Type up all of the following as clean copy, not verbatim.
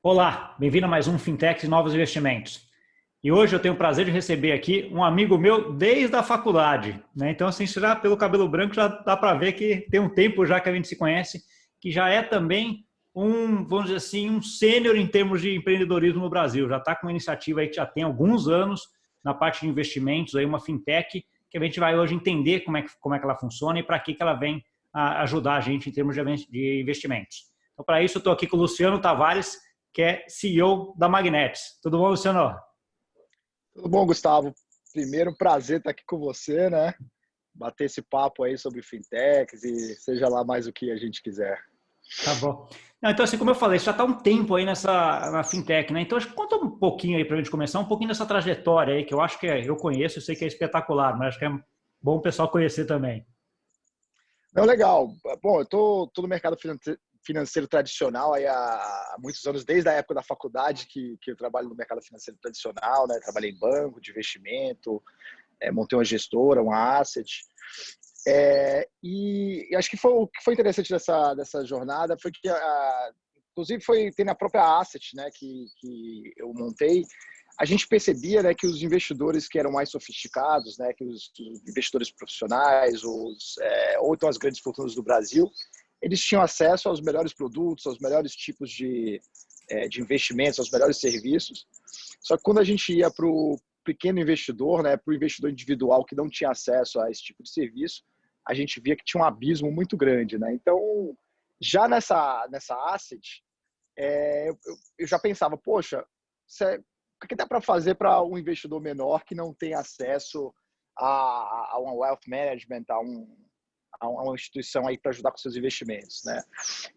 Olá, bem-vindo a mais um Fintech e Novos Investimentos. E hoje eu tenho o prazer de receber aqui um amigo meu desde a faculdade, né? Então, assim, já pelo cabelo branco já dá para ver que tem um tempo já que a gente se conhece, que já é também vamos dizer assim, um sênior em termos de empreendedorismo no Brasil. Já está com uma iniciativa aí que já tem alguns anos na parte de investimentos, aí uma fintech, que a gente vai hoje entender como é que ela funciona e para que ela vem ajudar a gente em termos de investimentos. Então, para isso, eu estou aqui com o Luciano Tavares, que é CEO da Magnetis. Tudo bom, Luciano? Tudo bom, Gustavo? Primeiro, prazer estar aqui com você, né? Bater esse papo aí sobre fintechs e seja lá mais o que a gente quiser. Tá bom. Não, então, assim, como eu falei, você já está um tempo aí na fintech, né? Então, acho que conta um pouquinho aí para a gente começar, um pouquinho dessa trajetória aí, que eu acho que eu conheço, eu sei que é espetacular, mas acho que é bom o pessoal conhecer também. Não, legal. Bom, eu tô no mercado financeiro tradicional aí há muitos anos, desde a época da faculdade que eu trabalho no mercado financeiro tradicional, né? Trabalhei em banco de investimento, montei uma gestora, uma asset. E acho que o que foi interessante dessa jornada foi que, inclusive, tem na própria asset, né, que eu montei, a gente percebia, né, que os investidores que eram mais sofisticados, né, que os investidores profissionais, ou então as grandes fortunas do Brasil, eles tinham acesso aos melhores produtos, aos melhores tipos de investimentos, aos melhores serviços. Só que quando a gente ia para o pequeno investidor, né, para o investidor individual que não tinha acesso a esse tipo de serviço, a gente via que tinha um abismo muito grande, né? Então, já nessa asset, eu já pensava, poxa, o que dá para fazer para um investidor menor que não tem acesso a um wealth management, a uma instituição aí para ajudar com seus investimentos, né?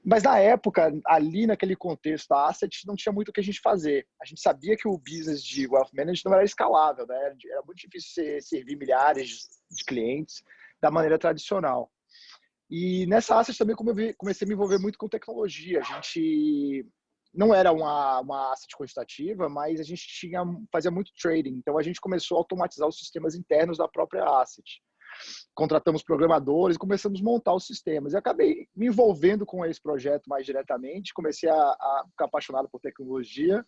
Mas na época, ali naquele contexto da asset, não tinha muito o que a gente fazer. A gente sabia que o business de wealth management não era escalável, né? Era muito difícil servir milhares de clientes da maneira tradicional. E nessa asset também comecei a me envolver muito com tecnologia. A gente não era uma asset quantitativa, mas a gente fazia muito trading. Então a gente começou a automatizar os sistemas internos da própria asset. Contratamos programadores, começamos a montar os sistemas. E acabei me envolvendo com esse projeto mais diretamente, comecei a ficar apaixonado por tecnologia,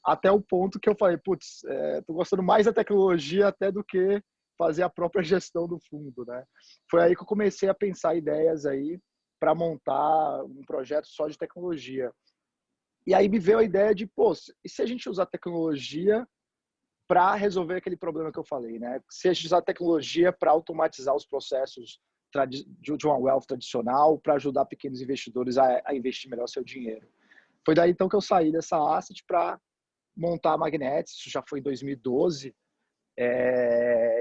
até o ponto que eu falei, putz, tô gostando mais da tecnologia até do que fazer a própria gestão do fundo, né? Foi aí que eu comecei a pensar ideias aí para montar um projeto só de tecnologia. E aí me veio a ideia de, pô, e se a gente usar tecnologia para resolver aquele problema que eu falei, né? Se a gente usar tecnologia para automatizar os processos de uma wealth tradicional, para ajudar pequenos investidores a investir melhor seu dinheiro. Foi daí então que eu saí dessa asset para montar a Magnetis, isso já foi em 2012.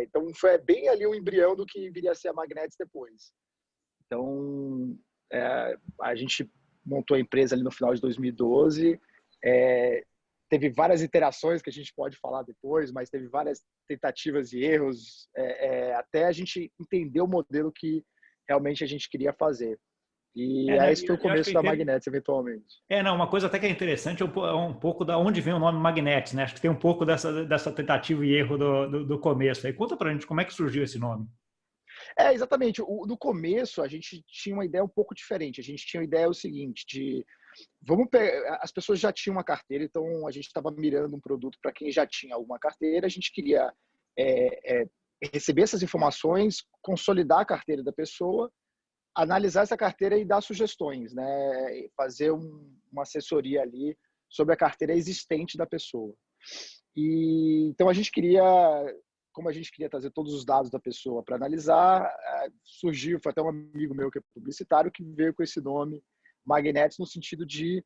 Então foi bem ali o embrião do que viria a ser a Magnetis depois. Então a gente montou a empresa ali no final de 2012. Teve várias iterações que a gente pode falar depois, mas teve várias tentativas e erros até a gente entender o modelo que realmente a gente queria fazer. E Né, esse foi o eu acho que começo da Magnetis, eventualmente. não, uma coisa até que é interessante é um pouco da onde vem o nome Magnetis, né? Acho que tem um pouco dessa tentativa e erro do começo. Aí conta pra gente como é que surgiu esse nome. Exatamente. No começo, a gente tinha uma ideia um pouco diferente. A gente tinha a ideia o seguinte, as pessoas já tinham uma carteira, então a gente estava mirando um produto para quem já tinha alguma carteira. A gente queria receber essas informações, consolidar a carteira da pessoa, analisar essa carteira e dar sugestões, né? E fazer uma assessoria ali sobre a carteira existente da pessoa. E então como a gente queria trazer todos os dados da pessoa para analisar, foi até um amigo meu que é publicitário que veio com esse nome Magnetis no sentido de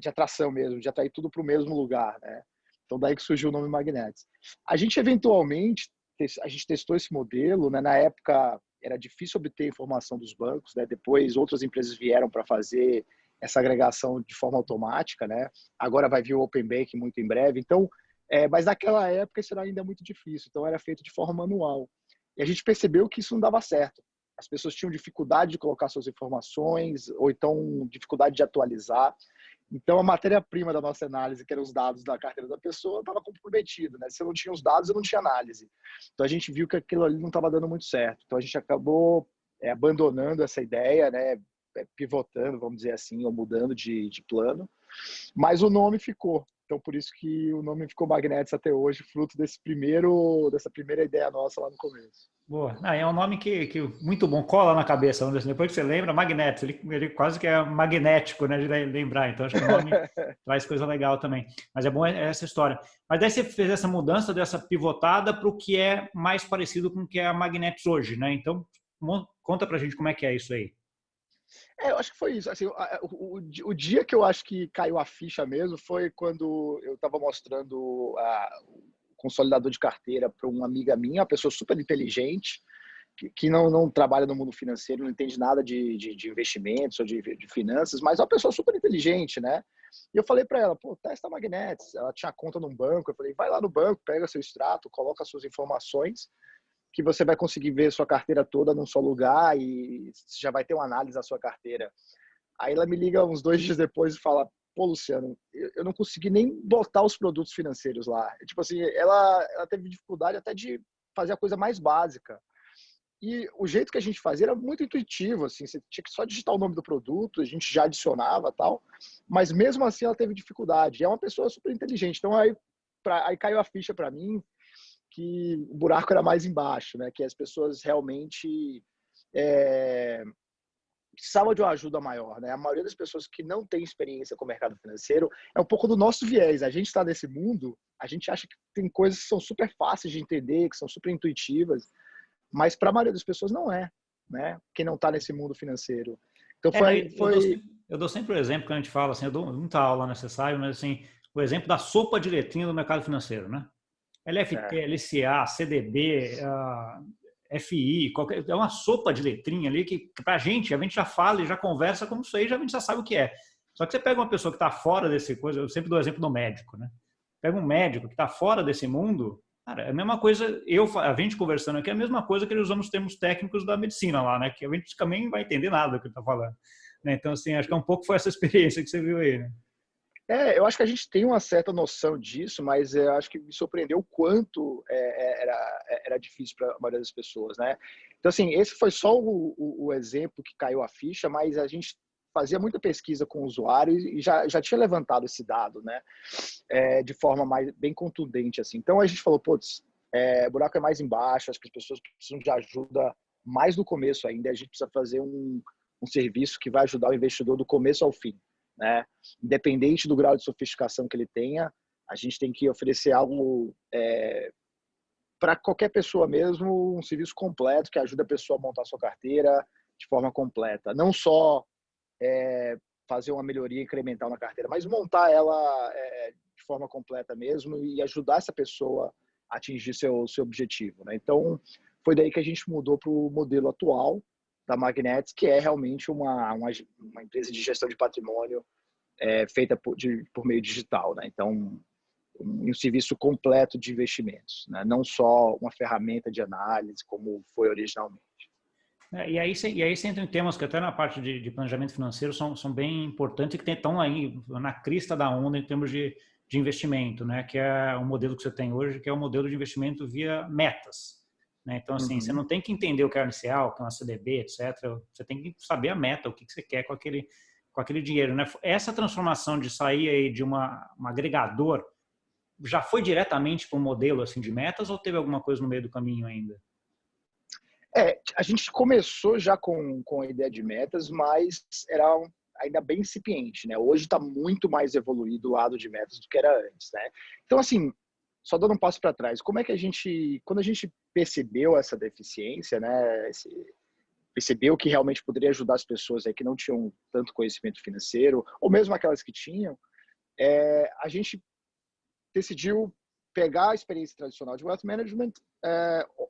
atração mesmo, de atrair tudo para o mesmo lugar, né? Então daí que surgiu o nome Magnetis. A gente eventualmente a gente testou esse modelo, né? Na época era difícil obter informação dos bancos, né? Depois outras empresas vieram para fazer essa agregação de forma automática, né? Agora vai vir o Open Banking muito em breve. Então, mas naquela época isso era ainda muito difícil, então era feito de forma manual. E a gente percebeu que isso não dava certo. As pessoas tinham dificuldade de colocar suas informações, ou então dificuldade de atualizar. Então, a matéria-prima da nossa análise, que eram os dados da carteira da pessoa, estava comprometida, né? Se eu não tinha os dados, eu não tinha análise. Então, a gente viu que aquilo ali não estava dando muito certo. Então, a gente acabou abandonando essa ideia, né? Pivotando, vamos dizer assim, ou mudando de plano. Mas o nome ficou. Então, por isso que o nome ficou Magnetics até hoje, fruto dessa primeira ideia nossa lá no começo. Boa. Ah, é um nome que muito bom, cola na cabeça. Vamos dizer assim. Depois que você lembra, Magnetos, ele quase que é magnético, né, de lembrar. Então, acho que o nome traz coisa legal também. Mas é bom essa história. Mas daí você fez essa mudança, dessa pivotada para o que é mais parecido com o que é a Magnetics hoje, né? Então, conta pra gente como é que é isso aí. Eu acho que foi isso. Assim, o dia que eu acho que caiu a ficha mesmo foi quando eu estava mostrando o consolidador de carteira para uma amiga minha, uma pessoa super inteligente, que não trabalha no mundo financeiro, não entende nada de investimentos ou de finanças, mas é uma pessoa super inteligente, né? E eu falei para ela, pô, testa a Magnetics. Ela tinha conta num banco. Eu falei, vai lá no banco, pega seu extrato, coloca suas informações, que você vai conseguir ver sua carteira toda num só lugar e já vai ter uma análise da sua carteira. Aí ela me liga uns 2 dias depois e fala, pô, Luciano, eu não consegui nem botar os produtos financeiros lá. Tipo assim, ela teve dificuldade até de fazer a coisa mais básica. E o jeito que a gente fazia era muito intuitivo, assim, você tinha que só digitar o nome do produto, a gente já adicionava tal, mas mesmo assim ela teve dificuldade. E é uma pessoa super inteligente. Então aí caiu a ficha para mim que o buraco era mais embaixo, né? Que as pessoas realmente precisavam de uma ajuda maior, né? A maioria das pessoas que não tem experiência com o mercado financeiro é um pouco do nosso viés. A gente está nesse mundo, a gente acha que tem coisas que são super fáceis de entender, que são super intuitivas, mas para a maioria das pessoas não é, né? Quem não está nesse mundo financeiro. Então Eu dou sempre o exemplo que a gente fala, assim, eu dou muita aula necessária, mas assim, o exemplo da sopa de letrinha do mercado financeiro, né? LFT, LCA, CDB, FI, é uma sopa de letrinha ali que pra gente, a gente já fala e já conversa como isso aí, a gente já sabe o que é. Só que você pega uma pessoa que está fora desse coisa, eu sempre dou o exemplo do médico, né? Pega um médico que está fora desse mundo, cara, é a mesma coisa, a gente conversando aqui, é a mesma coisa que ele usando os termos técnicos da medicina lá, né? Que a gente também não vai entender nada do que ele está falando. Né? Então, assim, acho que é um pouco foi essa experiência que você viu aí, né? Eu acho que a gente tem uma certa noção disso, mas eu acho que me surpreendeu o quanto era difícil para a maioria das pessoas, né? Então, assim, esse foi só o exemplo que caiu a ficha, mas a gente fazia muita pesquisa com o usuário e já tinha levantado esse dado, né? De forma bem contundente, assim. Então, a gente falou, putz, o buraco é mais embaixo, acho que as pessoas precisam de ajuda mais no começo ainda, a gente precisa fazer um serviço que vai ajudar o investidor do começo ao fim, né? Independente do grau de sofisticação que ele tenha, a gente tem que oferecer algo para qualquer pessoa mesmo, um serviço completo que ajuda a pessoa a montar a sua carteira de forma completa. Não só fazer uma melhoria incremental na carteira, mas montar ela de forma completa mesmo e ajudar essa pessoa a atingir seu objetivo, né? Então, foi daí que a gente mudou para o modelo atual da Magnetics, que é realmente uma empresa de gestão de patrimônio feita por meio digital, né? Então, um serviço completo de investimentos, né? Não só uma ferramenta de análise como foi originalmente. E aí você entra em temas que até na parte de planejamento financeiro são bem importantes e que estão aí na crista da onda em termos de investimento, né? Que é o modelo que você tem hoje, que é o modelo de investimento via metas. Né? Então, assim, você não tem que entender o que é inicial, o que é uma CDB, etc. Você tem que saber a meta, o que você quer com aquele dinheiro, né? Essa transformação de sair aí de um agregador já foi diretamente para um modelo assim de metas ou teve alguma coisa no meio do caminho ainda? A gente começou já com a ideia de metas, mas era ainda bem incipiente, né? Hoje está muito mais evoluído o lado de metas do que era antes, né? Então, assim, só dando um passo para trás, como é que quando a gente percebeu essa deficiência, né? Percebeu que realmente poderia ajudar as pessoas aí que não tinham tanto conhecimento financeiro, ou mesmo aquelas que tinham, a gente decidiu pegar a experiência tradicional de wealth management,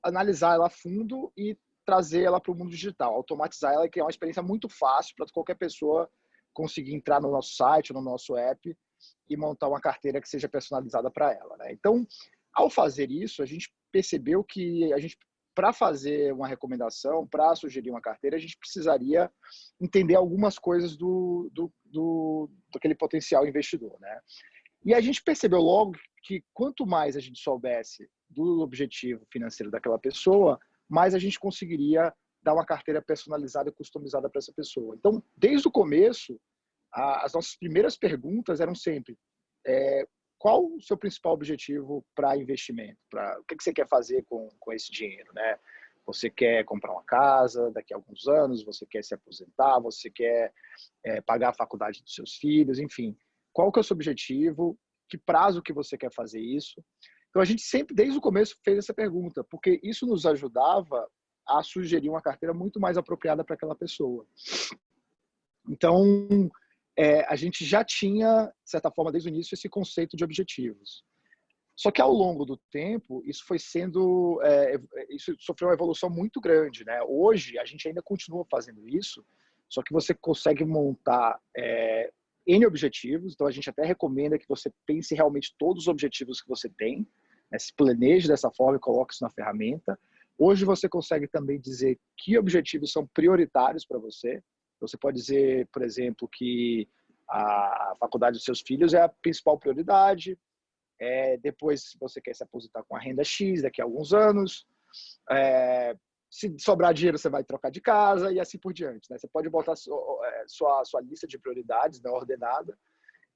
analisar ela a fundo e trazer ela para o mundo digital, automatizar ela e criar uma experiência muito fácil para qualquer pessoa conseguir entrar no nosso site, no nosso app e montar uma carteira que seja personalizada para ela, né? Então, ao fazer isso, a gente percebeu que para fazer uma recomendação, para sugerir uma carteira, a gente precisaria entender algumas coisas daquele potencial investidor, né? E a gente percebeu logo que quanto mais a gente soubesse do objetivo financeiro daquela pessoa, mais a gente conseguiria dar uma carteira personalizada e customizada para essa pessoa. Então, desde o começo, as nossas primeiras perguntas eram sempre qual o seu principal objetivo para investimento? O que você quer fazer com esse dinheiro, né? Você quer comprar uma casa daqui a alguns anos? Você quer se aposentar? Você quer pagar a faculdade dos seus filhos? Enfim, qual que é o seu objetivo? Que prazo que você quer fazer isso? Então, a gente sempre, desde o começo, fez essa pergunta, porque isso nos ajudava a sugerir uma carteira muito mais apropriada para aquela pessoa. Então, a gente já tinha, de certa forma, desde o início, esse conceito de objetivos. Só que, ao longo do tempo, isso foi sendo... isso sofreu uma evolução muito grande, né? Hoje, a gente ainda continua fazendo isso, só que você consegue montar N objetivos, então a gente até recomenda que você pense realmente todos os objetivos que você tem, né? Se planeje dessa forma e coloque isso na ferramenta. Hoje você consegue também dizer que objetivos são prioritários para você. Você pode dizer, por exemplo, que a faculdade dos seus filhos é a principal prioridade, depois você quer se aposentar com a renda X daqui a alguns anos, se sobrar dinheiro você vai trocar de casa e assim por diante, né? Você pode botar sua lista de prioridades, né, ordenada,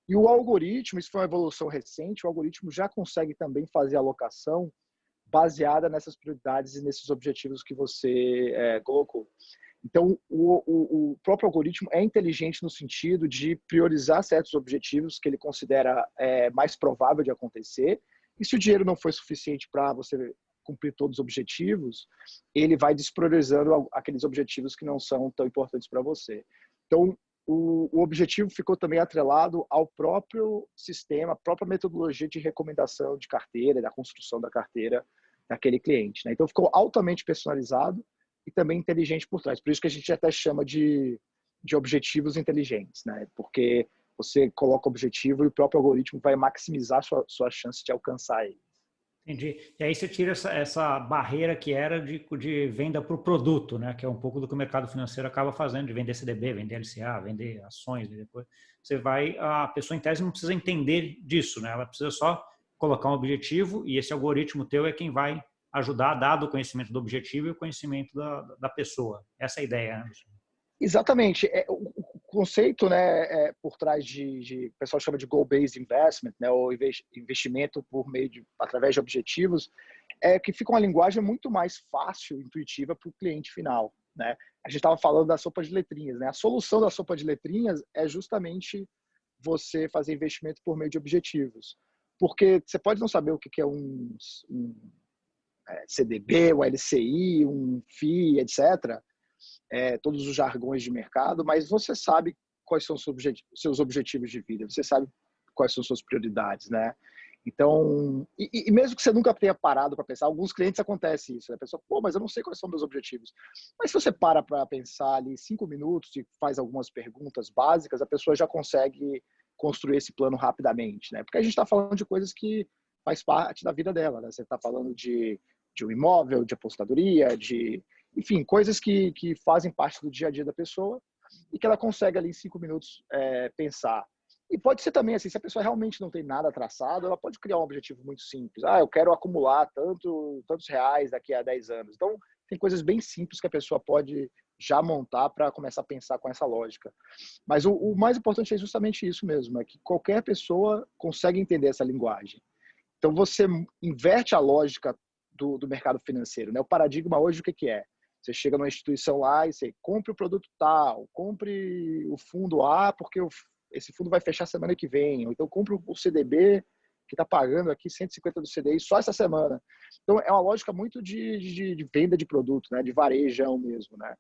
e o algoritmo, isso foi uma evolução recente, o algoritmo já consegue também fazer a alocação baseada nessas prioridades e nesses objetivos que você colocou. Então, o próprio algoritmo é inteligente no sentido de priorizar certos objetivos que ele considera mais provável de acontecer, e se o dinheiro não foi suficiente para você cumprir todos os objetivos, ele vai despriorizando aqueles objetivos que não são tão importantes para você. Então, o objetivo ficou também atrelado ao próprio sistema, à própria metodologia de recomendação de carteira, da construção da carteira daquele cliente, né? Então, ficou altamente personalizado e também inteligente por trás. Por isso que a gente até chama de objetivos inteligentes, né? Porque você coloca o objetivo e o próprio algoritmo vai maximizar sua chance de alcançar ele. Entendi. E aí você tira essa barreira que era de venda para o produto, né? Que é um pouco do que o mercado financeiro acaba fazendo, de vender CDB, vender LCA, vender ações, e depois a pessoa em tese não precisa entender disso, né? Ela precisa só colocar um objetivo e esse algoritmo teu é quem vai ajudar, dado o conhecimento do objetivo e o conhecimento da pessoa. Essa é a ideia, né? Exatamente. O conceito, né, por trás o pessoal chama de goal-based investment, né, ou investimento através de objetivos, que fica uma linguagem muito mais fácil, intuitiva para o cliente final, né? A gente estava falando da sopa de letrinhas, né? A solução da sopa de letrinhas é justamente você fazer investimento por meio de objetivos. Porque você pode não saber o que é um CDB, um LCI, um FII, etc., todos os jargões de mercado, mas você sabe quais são os seus objetivos de vida, você sabe quais são suas prioridades, né? Então, e mesmo que você nunca tenha parado para pensar, alguns clientes acontece isso, né? A pessoa, pô, mas eu não sei quais são meus objetivos. Mas se você para pensar ali 5 minutos e faz algumas perguntas básicas, a pessoa já consegue construir esse plano rapidamente, né? Porque a gente está falando de coisas que faz parte da vida dela, né? Você está falando de um imóvel, de apostadoria, enfim, coisas que fazem parte do dia a dia da pessoa e que ela consegue ali em 5 minutos pensar. E pode ser também assim, se a pessoa realmente não tem nada traçado, ela pode criar um objetivo muito simples. Eu quero acumular tantos reais daqui a 10 anos. Então, tem coisas bem simples que a pessoa pode já montar para começar a pensar com essa lógica. Mas o mais importante é justamente isso mesmo, é que qualquer pessoa consegue entender essa linguagem. Então, você inverte a lógica do mercado financeiro, né? O paradigma hoje, o que é? Você chega numa instituição lá e você compre o produto tal, compre o fundo A, porque esse fundo vai fechar semana que vem, ou então compre o CDB, que está pagando aqui 150 do CDI só essa semana. Então, é uma lógica muito de venda de produto, né? De varejão mesmo, né?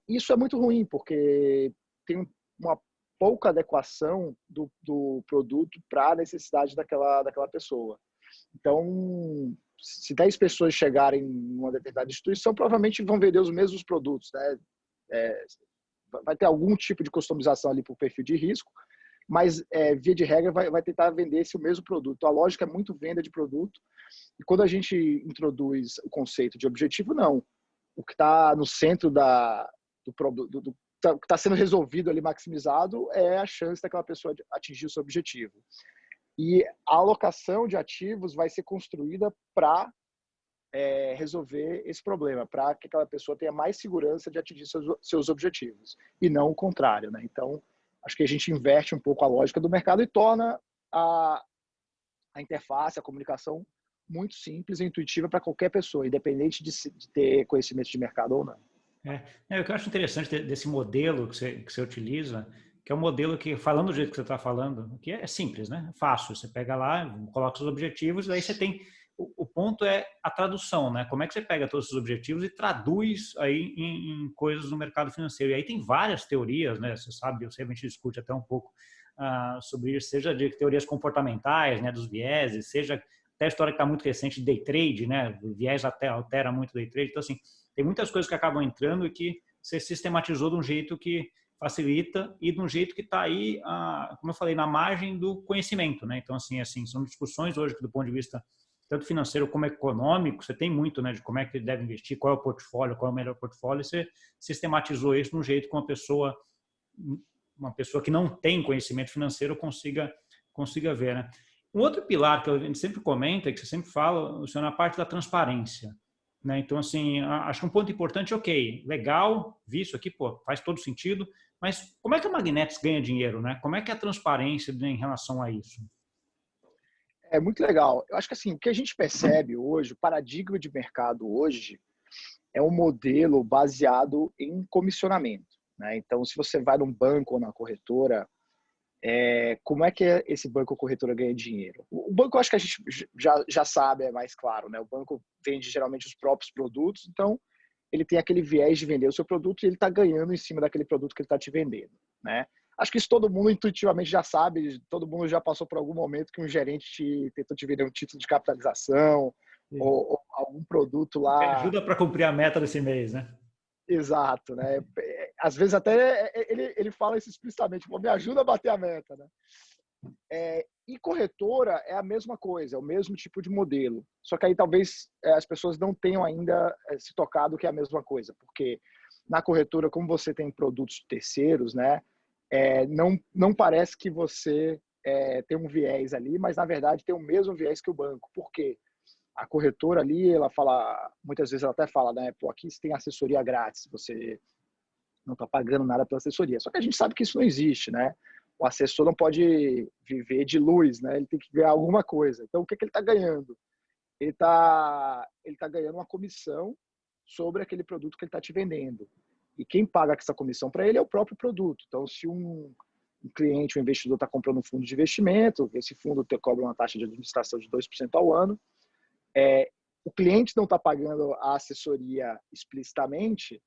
Isso é muito ruim, porque tem uma pouca adequação do produto para a necessidade daquela pessoa. Então, se 10 pessoas chegarem em uma determinada instituição, provavelmente vão vender os mesmos produtos, né? Vai ter algum tipo de customização ali para o perfil de risco, mas via de regra vai tentar vender esse mesmo produto. Então, a lógica é muito venda de produto. E quando a gente introduz o conceito de objetivo, não. O que está no centro do que está sendo resolvido ali, maximizado, é a chance daquela pessoa de atingir o seu objetivo. E a alocação de ativos vai ser construída para resolver esse problema, para que aquela pessoa tenha mais segurança de atingir seus objetivos, e não o contrário, né? Então, Acho que a gente inverte um pouco a lógica do mercado e torna a interface, a comunicação muito simples e intuitiva para qualquer pessoa, independente de ter conhecimento de mercado ou não. O que eu acho interessante desse modelo que você utiliza, que é um modelo que, falando do jeito que você está falando, que é simples, né? É fácil. Você pega lá, coloca os objetivos, e aí você tem... O ponto é a tradução, né? Como é que você pega todos esses objetivos e traduz aí em coisas no mercado financeiro? E aí tem várias teorias, né? Você sabe, a gente discute até um pouco sobre isso, seja de teorias comportamentais, né? Dos vieses, seja até a história que está muito recente de day trade, né? O viés até altera muito o day trade. Então, assim, tem muitas coisas que acabam entrando e que você sistematizou de um jeito que facilita e de um jeito que está aí, como eu falei, na margem do conhecimento, né? Então, assim, são discussões hoje que, do ponto de vista tanto financeiro como econômico, você tem muito, né, de como é que ele deve investir, qual é o portfólio, qual é o melhor portfólio, e você sistematizou isso de um jeito que uma pessoa que não tem conhecimento financeiro consiga ver, né? Um outro pilar que a gente sempre comenta, que você sempre fala, Luciano, é a parte da transparência, né? Então, assim, acho que um ponto importante, ok, legal, vi isso aqui, pô, faz todo sentido, mas como é que a Magnetis ganha dinheiro, né? Como é que é a transparência em relação a isso? É muito legal. Eu acho que assim, o que a gente percebe hoje, o paradigma de mercado hoje, é um modelo baseado em comissionamento, né? Então, se você vai num banco ou na corretora, como é que esse banco ou corretora ganha dinheiro? O banco, eu acho que a gente já sabe, é mais claro, né? O banco vende geralmente os próprios produtos, então ele tem aquele viés de vender o seu produto e ele está ganhando em cima daquele produto que ele está te vendendo, né? Acho que isso todo mundo intuitivamente já sabe, todo mundo já passou por algum momento que um gerente tentou te vender um título de capitalização ou algum produto Me lá. ajuda para cumprir a meta desse mês, né? Exato, né? Às vezes até ele fala isso explicitamente, me ajuda a bater a meta, né? E corretora é a mesma coisa, é o mesmo tipo de modelo. Só que aí talvez as pessoas não tenham ainda se tocado que é a mesma coisa, porque na corretora, como você tem produtos terceiros, né? Não parece que você tem um viés ali, mas na verdade tem o mesmo viés que o banco. Por quê? A corretora ali, ela fala, muitas vezes ela até fala, né? Pô, aqui você tem assessoria grátis, você não está pagando nada pela assessoria. Só que a gente sabe que isso não existe, né? O assessor não pode viver de luz, né? Ele tem que ganhar alguma coisa. Então, o que ele está ganhando? Ele tá ganhando uma comissão sobre aquele produto que ele está te vendendo. E quem paga essa comissão para ele é o próprio produto. Então, se um cliente, um investidor está comprando um fundo de investimento, esse fundo cobra uma taxa de administração de 2% ao ano, o cliente não está pagando a assessoria explicitamente,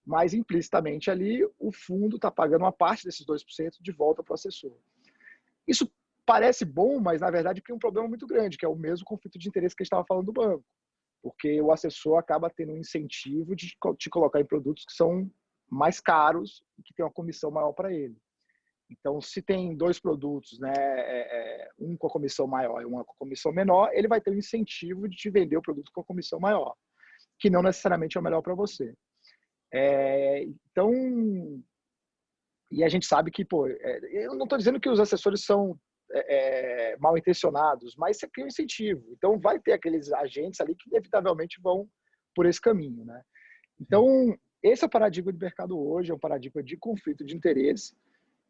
mas implicitamente ali o fundo está pagando uma parte desses 2% de volta para o assessor. Isso parece bom, mas na verdade cria um problema muito grande, que é o mesmo conflito de interesse que a gente estava falando do banco, porque o assessor acaba tendo um incentivo de te colocar em produtos que são mais caros e que tem uma comissão maior para ele. Então, se tem dois produtos, né, um com a comissão maior e um com a comissão menor, ele vai ter um incentivo de te vender o produto com a comissão maior, que não necessariamente é o melhor para você. Então, e a gente sabe que, pô, eu não estou dizendo que os assessores são mal intencionados, mas você cria um incentivo. Então, vai ter aqueles agentes ali que inevitavelmente vão por esse caminho, né? Então, esse é o paradigma de mercado hoje, é um paradigma de conflito de interesse.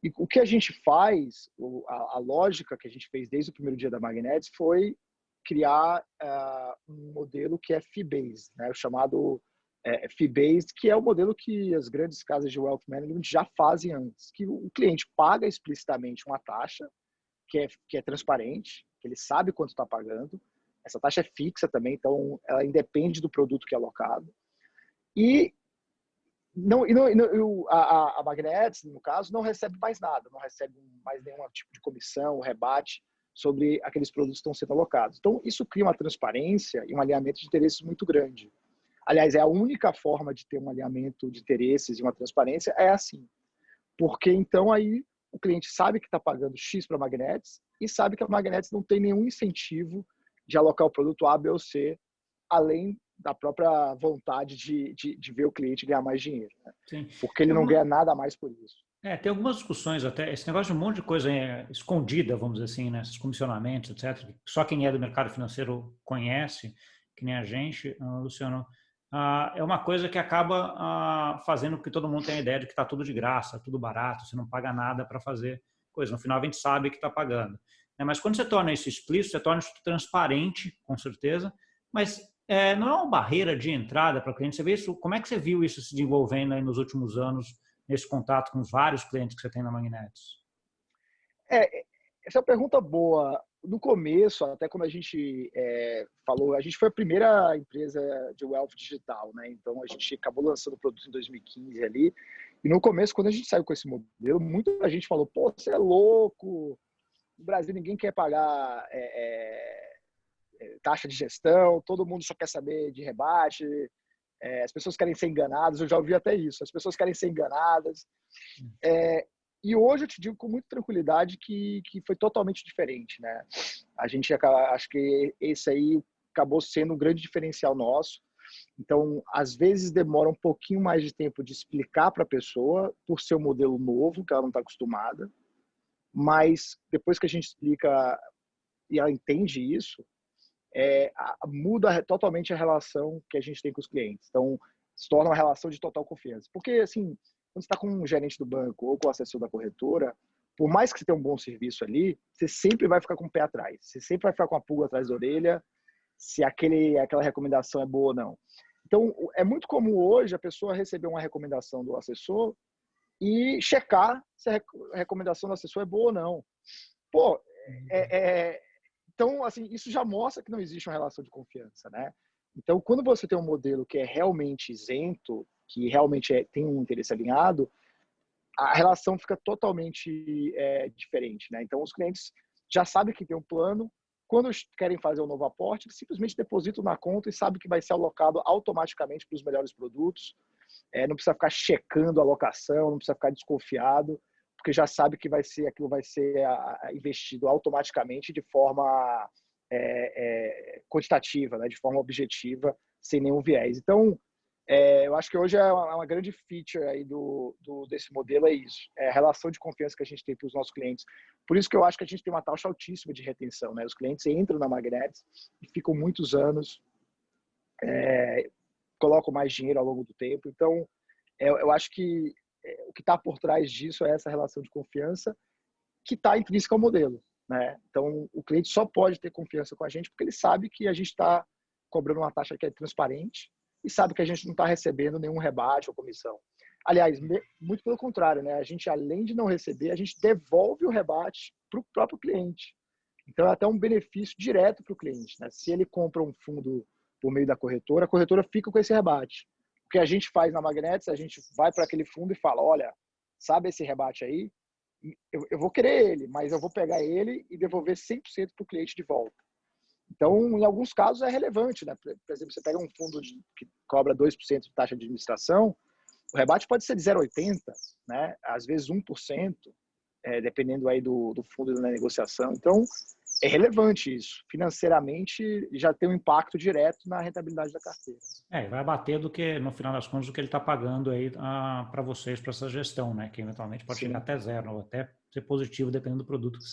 E o que a gente faz, a lógica que a gente fez desde o primeiro dia da Magnetis foi criar um modelo que é fee-based, né? O chamado fee-based, que é o modelo que as grandes casas de wealth management já fazem antes, que o cliente paga explicitamente uma taxa que é transparente, que ele sabe quanto está pagando, essa taxa é fixa também, então ela independe do produto que é alocado, e a Magnetis, no caso, não recebe mais nada, não recebe mais nenhum tipo de comissão, rebate sobre aqueles produtos que estão sendo alocados. Então, isso cria uma transparência e um alinhamento de interesses muito grande. Aliás, é a única forma de ter um alinhamento de interesses e uma transparência é assim. Porque então aí o cliente sabe que está pagando X para a Magnetis e sabe que a Magnetis não tem nenhum incentivo de alocar o produto A, B ou C, além da própria vontade de ver o cliente ganhar mais dinheiro, né? Sim. Porque ele não ganha nada a mais por isso. Tem algumas discussões até, esse negócio de um monte de coisa escondida, vamos dizer assim, né? Esses comissionamentos, etc. Só quem é do mercado financeiro conhece, que nem a gente, Luciano. é uma coisa que acaba fazendo com que todo mundo tenha a ideia de que está tudo de graça, tudo barato, você não paga nada para fazer coisa. No final, a gente sabe que está pagando. Mas quando você torna isso explícito, você torna isso transparente, com certeza, mas não é uma barreira de entrada para o cliente. Você vê isso, como é que você viu isso se desenvolvendo aí nos últimos anos, nesse contato com os vários clientes que você tem na Magnetics? Essa é uma pergunta boa. No começo, até como a gente falou, a gente foi a primeira empresa de wealth digital, né? Então a gente acabou lançando o produto em 2015 ali. E no começo, quando a gente saiu com esse modelo, muita gente falou: pô, você é louco, no Brasil ninguém quer pagar taxa de gestão, todo mundo só quer saber de rebate, as pessoas querem ser enganadas. Eu já ouvi até isso: as pessoas querem ser enganadas. E hoje eu te digo com muita tranquilidade que foi totalmente diferente, né? A gente acho que esse aí acabou sendo um grande diferencial nosso. Então, às vezes demora um pouquinho mais de tempo de explicar para a pessoa por ser um modelo novo que ela não está acostumada, mas depois que a gente explica e ela entende isso, muda totalmente a relação que a gente tem com os clientes. Então, se torna uma relação de total confiança. Porque, assim, quando você está com um gerente do banco ou com o assessor da corretora, por mais que você tenha um bom serviço ali, você sempre vai ficar com o pé atrás. Você sempre vai ficar com a pulga atrás da orelha se aquela recomendação é boa ou não. Então, é muito comum hoje a pessoa receber uma recomendação do assessor e checar se a recomendação do assessor é boa ou não. Pô, então, assim, isso já mostra que não existe uma relação de confiança, né? Então, quando você tem um modelo que é realmente isento, que realmente tem um interesse alinhado, a relação fica totalmente diferente, né? Então, os clientes já sabem que tem um plano. Quando querem fazer um novo aporte, eles simplesmente depositam na conta e sabem que vai ser alocado automaticamente para os melhores produtos. Não precisa ficar checando a alocação, não precisa ficar desconfiado, porque já sabe que aquilo vai ser investido automaticamente de forma quantitativa, né? De forma objetiva, sem nenhum viés. Então, eu acho que hoje é uma grande feature aí desse modelo, é isso. É a relação de confiança que a gente tem para os nossos clientes. Por isso que eu acho que a gente tem uma taxa altíssima de retenção, né? Os clientes entram na Magnetics e ficam muitos anos, colocam mais dinheiro ao longo do tempo. Então, eu acho que o que está por trás disso é essa relação de confiança que está intrínseca ao modelo, né? Então, o cliente só pode ter confiança com a gente porque ele sabe que a gente está cobrando uma taxa que é transparente e sabe que a gente não está recebendo nenhum rebate ou comissão. Aliás, muito pelo contrário, né? A gente, além de não receber, a gente devolve o rebate para o próprio cliente. Então, é até um benefício direto para o cliente, né? Se ele compra um fundo por meio da corretora, a corretora fica com esse rebate. O que a gente faz na Magnetics, a gente vai para aquele fundo e fala: olha, sabe esse rebate aí? Eu vou querer ele, mas eu vou pegar ele e devolver 100% para o cliente de volta. Então, em alguns casos é relevante, né? Por exemplo, você pega um fundo que cobra 2% de taxa de administração, o rebate pode ser de 0,80, né? Às vezes 1%, dependendo aí do fundo da negociação. Então, é relevante isso. Financeiramente, já tem um impacto direto na rentabilidade da carteira. Vai abater do que, no final das contas, do que ele está pagando aí para vocês, para essa gestão, né? Que eventualmente pode chegar até zero, ou até ser positivo, dependendo do produto que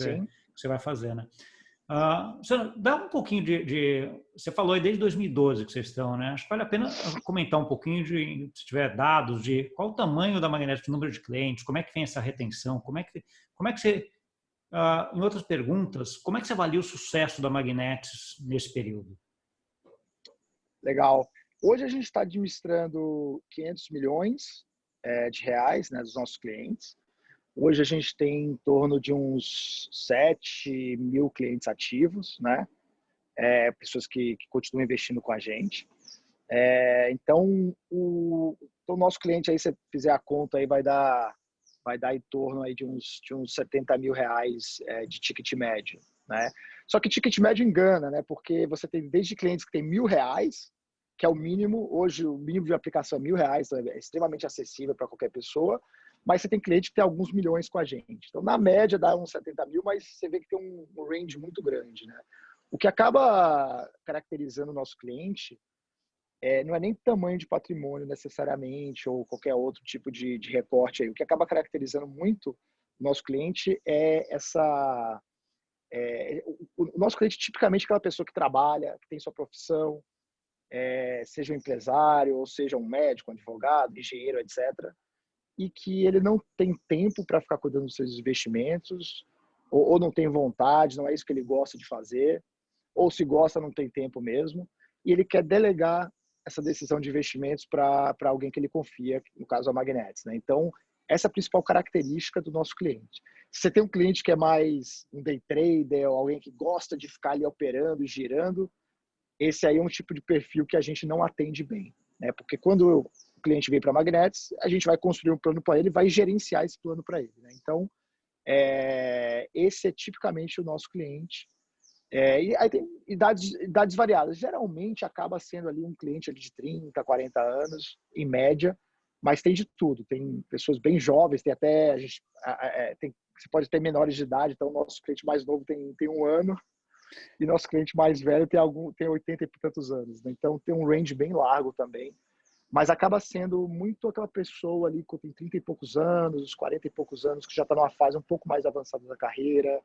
você vai fazer, né? Você dá um pouquinho você falou aí desde 2012 que vocês estão, né? Acho que vale a pena comentar um pouquinho se tiver dados, de qual o tamanho da Magnetics, o número de clientes, como é que vem essa retenção, como é que você, em outras perguntas, como é que você avalia o sucesso da Magnetics nesse período? Legal. Hoje a gente está administrando 500 milhões de reais, né, dos nossos clientes. Hoje a gente tem em torno de uns 7 mil clientes ativos, né? Pessoas que continuam investindo com a gente. Então, o nosso cliente, aí, se você fizer a conta, aí vai dar em torno aí de uns 70 mil reais de ticket médio, né? Só que ticket médio engana, né? Porque você tem desde clientes que tem R$1.000, que é o mínimo. Hoje, o mínimo de aplicação é R$1.000, então é extremamente acessível para qualquer pessoa. Mas você tem cliente que tem alguns milhões com a gente. Então, na média, dá uns 70 mil, mas você vê que tem um range muito grande, né? O que acaba caracterizando o nosso cliente não é nem tamanho de patrimônio necessariamente ou qualquer outro tipo de recorte aí. O que acaba caracterizando muito o nosso cliente é o nosso cliente tipicamente é aquela pessoa que trabalha, que tem sua profissão, seja um empresário, ou seja um médico, um advogado, engenheiro, etc., e que ele não tem tempo para ficar cuidando dos seus investimentos, ou não tem vontade, não é isso que ele gosta de fazer, ou se gosta, não tem tempo mesmo, e ele quer delegar essa decisão de investimentos para alguém que ele confia, no caso a Magnetis, né? Então, essa é a principal característica do nosso cliente. Se você tem um cliente que é mais um day trader, ou alguém que gosta de ficar ali operando e girando, esse aí é um tipo de perfil que a gente não atende bem, né? Porque quando o cliente vem para a Magnetis, a gente vai construir um plano para ele e vai gerenciar esse plano para ele, né? Então, esse é tipicamente o nosso cliente. E aí tem idades variadas. Geralmente acaba sendo ali um cliente ali de 30, 40 anos, em média, mas tem de tudo. Tem pessoas bem jovens, tem até você pode ter menores de idade, então o nosso cliente mais novo tem 1 ano e nosso cliente mais velho tem 80 e tantos anos, né? Então tem um range bem largo também, mas acaba sendo muito aquela pessoa ali que tem 30 e poucos anos, 40 e poucos anos, que já está numa fase um pouco mais avançada da carreira,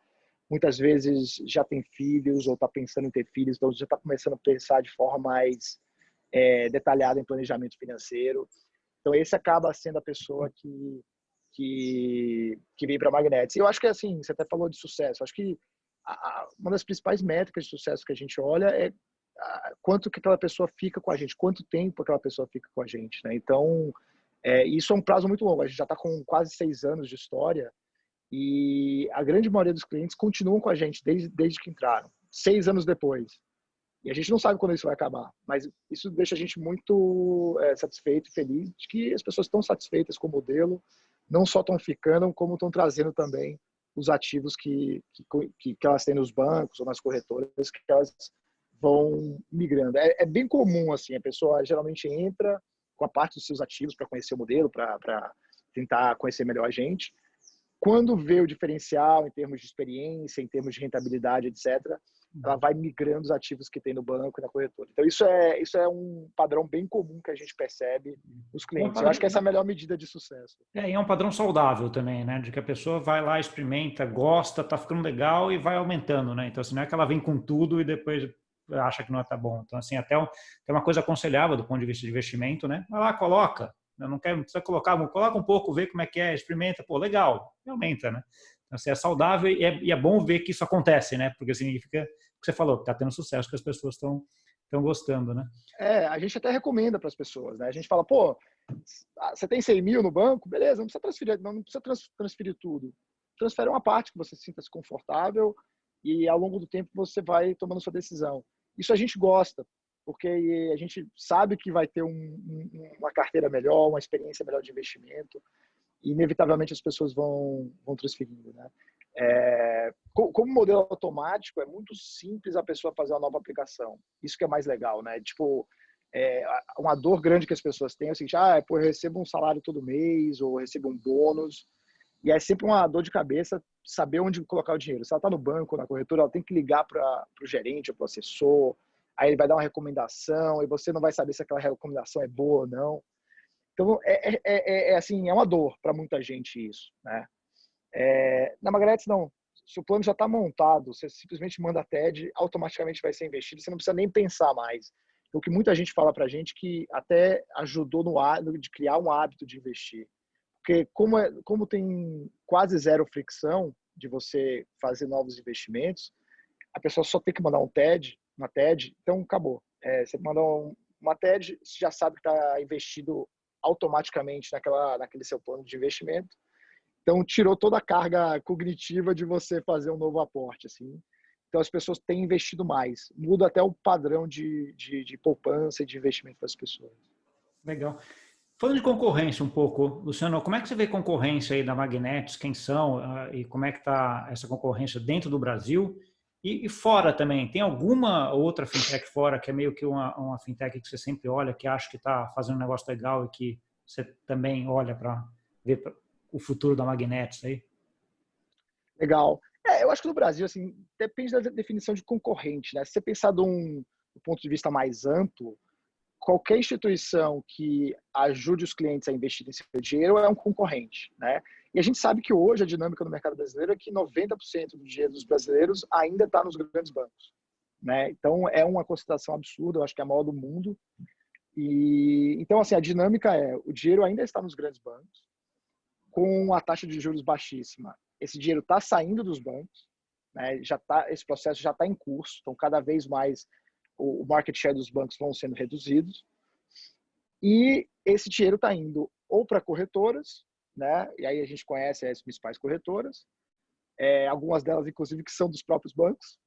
muitas vezes já tem filhos ou está pensando em ter filhos, então já está começando a pensar de forma mais detalhada em planejamento financeiro. Então esse acaba sendo a pessoa que vem para a Magnetis. E eu acho que assim, você até falou de sucesso, acho que uma das principais métricas de sucesso que a gente olha é quanto que aquela pessoa fica com a gente, quanto tempo aquela pessoa fica com a gente, né? Então, isso é um prazo muito longo. A gente já está com quase 6 anos de história e a grande maioria dos clientes continuam com a gente desde que entraram, 6 anos depois. E a gente não sabe quando isso vai acabar, mas isso deixa a gente muito satisfeito e feliz de que as pessoas estão satisfeitas com o modelo, não só estão ficando, como estão trazendo também os ativos que elas têm nos bancos ou nas corretoras, que elas vão migrando. É bem comum, assim, a pessoa geralmente entra com a parte dos seus ativos para conhecer o modelo, para tentar conhecer melhor a gente. Quando vê o diferencial em termos de experiência, em termos de rentabilidade, etc., ela vai migrando os ativos que tem no banco e na corretora. Então, isso é um padrão bem comum que a gente percebe nos clientes. Eu acho que essa é a melhor medida de sucesso. E é um padrão saudável também, né? De que a pessoa vai lá, experimenta, gosta, tá ficando legal e vai aumentando, né? Então, assim, não é que ela vem com tudo e depois acha que não tá bom. Então, assim, até tem uma coisa aconselhável do ponto de vista de investimento, né? Vai lá, coloca. Não precisa colocar, coloca um pouco, vê como é que é, experimenta, pô, legal, e aumenta, né? Então, assim, é saudável e é bom ver que isso acontece, né? Porque significa que você falou, que tá tendo sucesso, que as pessoas estão gostando, né? A gente até recomenda para as pessoas, né? A gente fala, pô, você tem 100 mil no banco? Beleza, não precisa transferir, não precisa transferir tudo. Transfere uma parte que você sinta-se confortável e ao longo do tempo você vai tomando sua decisão. Isso a gente gosta, porque a gente sabe que vai ter uma carteira melhor, uma experiência melhor de investimento e inevitavelmente as pessoas vão transferindo, né? Como modelo automático, é muito simples a pessoa fazer uma nova aplicação. Isso que é mais legal, né? Tipo, uma dor grande que as pessoas têm é o seguinte, pô, eu recebo um salário todo mês, ou eu recebo um bônus, e é sempre uma dor de cabeça saber onde colocar o dinheiro. Se ela está no banco, na corretora, ela tem que ligar para o gerente, para o assessor, aí ele vai dar uma recomendação, e você não vai saber se aquela recomendação é boa ou não. Então, assim, é uma dor para muita gente isso, né? Na Magnetis, não. Se o plano já está montado, você simplesmente manda a TED, automaticamente vai ser investido, você não precisa nem pensar mais. O que muita gente fala para a gente que até ajudou de criar um hábito de investir. Porque como tem quase zero fricção de você fazer novos investimentos, a pessoa só tem que mandar uma TED, então acabou. Você manda uma TED, você já sabe que está investido automaticamente naquele seu plano de investimento. Então, tirou toda a carga cognitiva de você fazer um novo aporte, assim. Então, as pessoas têm investido mais. Muda até o padrão de poupança e de investimento das pessoas. Legal. Falando de concorrência um pouco, Luciano, como é que você vê concorrência aí da Magnetis? Quem são e como é que está essa concorrência dentro do Brasil e fora também? Tem alguma outra fintech fora que é meio que uma fintech que você sempre olha, que acha que está fazendo um negócio legal e que você também olha para ver o futuro da Magnetis aí? Legal. Eu acho que no Brasil, assim, depende da definição de concorrente, né? Se você pensar do ponto de vista mais amplo, qualquer instituição que ajude os clientes a investir em seu dinheiro é um concorrente, né? E a gente sabe que hoje a dinâmica no mercado brasileiro é que 90% do dinheiro dos brasileiros ainda está nos grandes bancos. né? Então, é uma concentração absurda, eu acho que é a maior do mundo. E então, assim, a dinâmica é, o dinheiro ainda está nos grandes bancos, com a taxa de juros baixíssima. Esse dinheiro está saindo dos bancos, né? Esse processo já está em curso, então cada vez mais o market share dos bancos vão sendo reduzidos. E esse dinheiro está indo ou para corretoras, né? E aí a gente conhece as principais corretoras, algumas delas, inclusive, que são dos próprios bancos,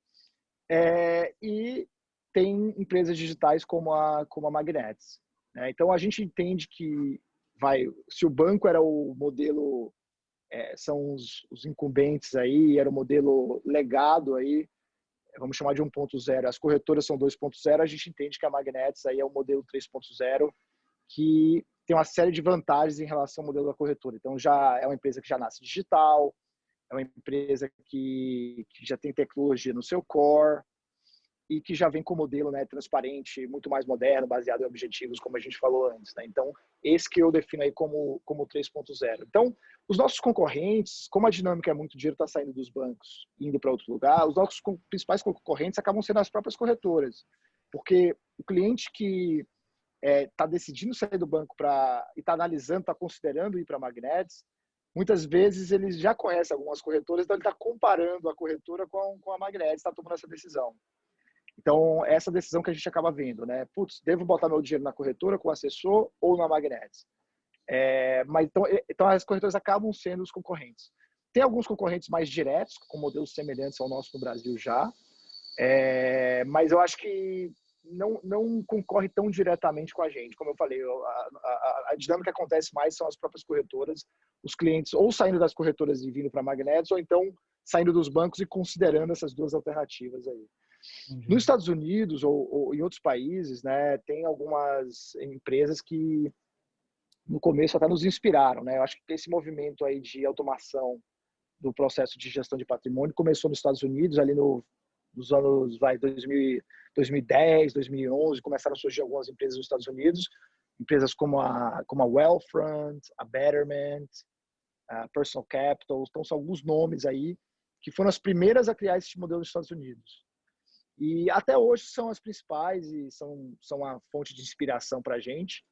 e tem empresas digitais como a Magnetis, né? Então a gente entende que se o banco era o modelo, são os incumbentes aí, era o modelo legado aí, vamos chamar de 1.0, as corretoras são 2.0, a gente entende que a Magnetis aí é o modelo 3.0, que tem uma série de vantagens em relação ao modelo da corretora. Então já é uma empresa que já nasce digital, é uma empresa que já tem tecnologia no seu core e que já vem com modelo, né, transparente, muito mais moderno, baseado em objetivos, como a gente falou antes, né? Então, esse que eu defino aí como 3.0. Então, os nossos concorrentes, como a dinâmica é muito dinheiro está saindo dos bancos, indo para outro lugar, os nossos principais concorrentes acabam sendo as próprias corretoras, porque o cliente que está decidindo sair do banco e está analisando, está considerando ir para a Magnetis, muitas vezes ele já conhece algumas corretoras, então ele está comparando a corretora com a Magnetis, está tomando essa decisão. Então, essa decisão que a gente acaba vendo, né? Putz, devo botar meu dinheiro na corretora, com o assessor ou na Magnetis? Mas então as corretoras acabam sendo os concorrentes. Tem alguns concorrentes mais diretos, com modelos semelhantes ao nosso no Brasil já, mas eu acho que não concorre tão diretamente com a gente. Como eu falei, a dinâmica que acontece mais são as próprias corretoras, os clientes ou saindo das corretoras e vindo para a Magnetis, ou então saindo dos bancos e considerando essas duas alternativas aí. Nos Estados Unidos ou em outros países, né, tem algumas empresas que no começo até nos inspiraram, né? Eu acho que esse movimento aí de automação do processo de gestão de patrimônio começou nos Estados Unidos ali nos anos 2010, 2011, começaram a surgir algumas empresas nos Estados Unidos, empresas como a Wealthfront, a Betterment, a Personal Capital, então são alguns nomes aí que foram as primeiras a criar esse modelo nos Estados Unidos. E até hoje são as principais e são a fonte de inspiração para a gente.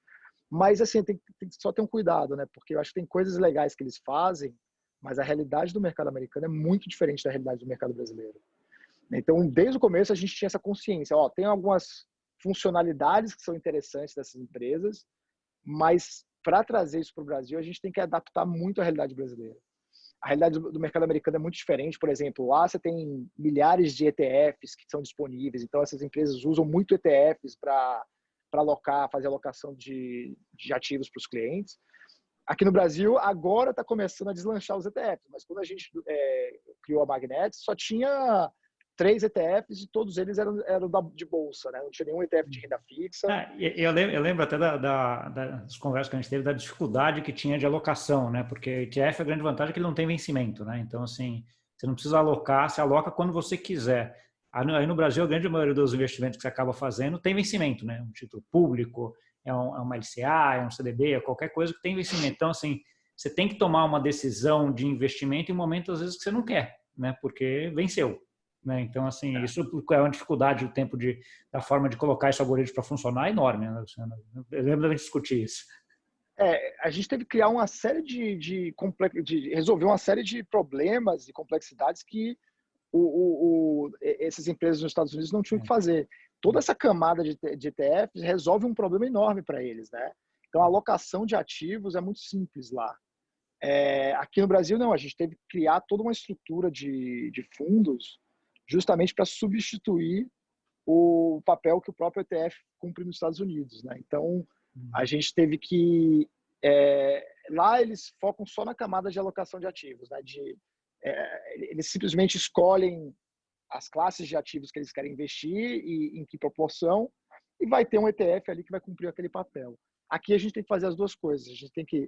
Mas, assim, tem só ter um cuidado, né? Porque eu acho que tem coisas legais que eles fazem, mas a realidade do mercado americano é muito diferente da realidade do mercado brasileiro. Então, desde o começo, a gente tinha essa consciência. Tem algumas funcionalidades que são interessantes dessas empresas, mas para trazer isso para o Brasil, a gente tem que adaptar muito à realidade brasileira. A realidade do mercado americano é muito diferente. Por exemplo, lá você tem milhares de ETFs que são disponíveis. Então, essas empresas usam muito ETFs para fazer alocação de ativos para os clientes. Aqui no Brasil, agora está começando a deslanchar os ETFs. Mas quando a gente criou a Magnetis, só tinha 3 ETFs e todos eles eram de bolsa, né? Não tinha nenhum ETF de renda fixa. Eu lembro até das conversas que a gente teve, da dificuldade que tinha de alocação, né? Porque ETF, a grande vantagem é que ele não tem vencimento, né? Então, assim, você não precisa alocar, você aloca quando você quiser. Aí no Brasil, a grande maioria dos investimentos que você acaba fazendo tem vencimento, né? Um título público, uma LCA, é um CDB, qualquer coisa que tem vencimento. Então, assim, você tem que tomar uma decisão de investimento em momentos, às vezes, que você não quer, né? Porque venceu. Né? Então, assim, isso é uma dificuldade do tempo da forma de colocar esse algoritmo para funcionar enorme, né, Luciano? Eu lembro da gente discutir isso. A gente teve que criar uma série de resolver uma série de problemas e complexidades que essas empresas nos Estados Unidos não tinham que fazer. Toda essa camada de ETFs resolve um problema enorme para eles, né? Então, a alocação de ativos é muito simples lá. Aqui no Brasil, não. A gente teve que criar toda uma estrutura de fundos justamente para substituir o papel que o próprio ETF cumpre nos Estados Unidos, né? Então, a gente teve que... lá eles focam só na camada de alocação de ativos, né? Eles simplesmente escolhem as classes de ativos que eles querem investir e em que proporção, e vai ter um ETF ali que vai cumprir aquele papel. Aqui a gente tem que fazer as duas coisas. A gente tem que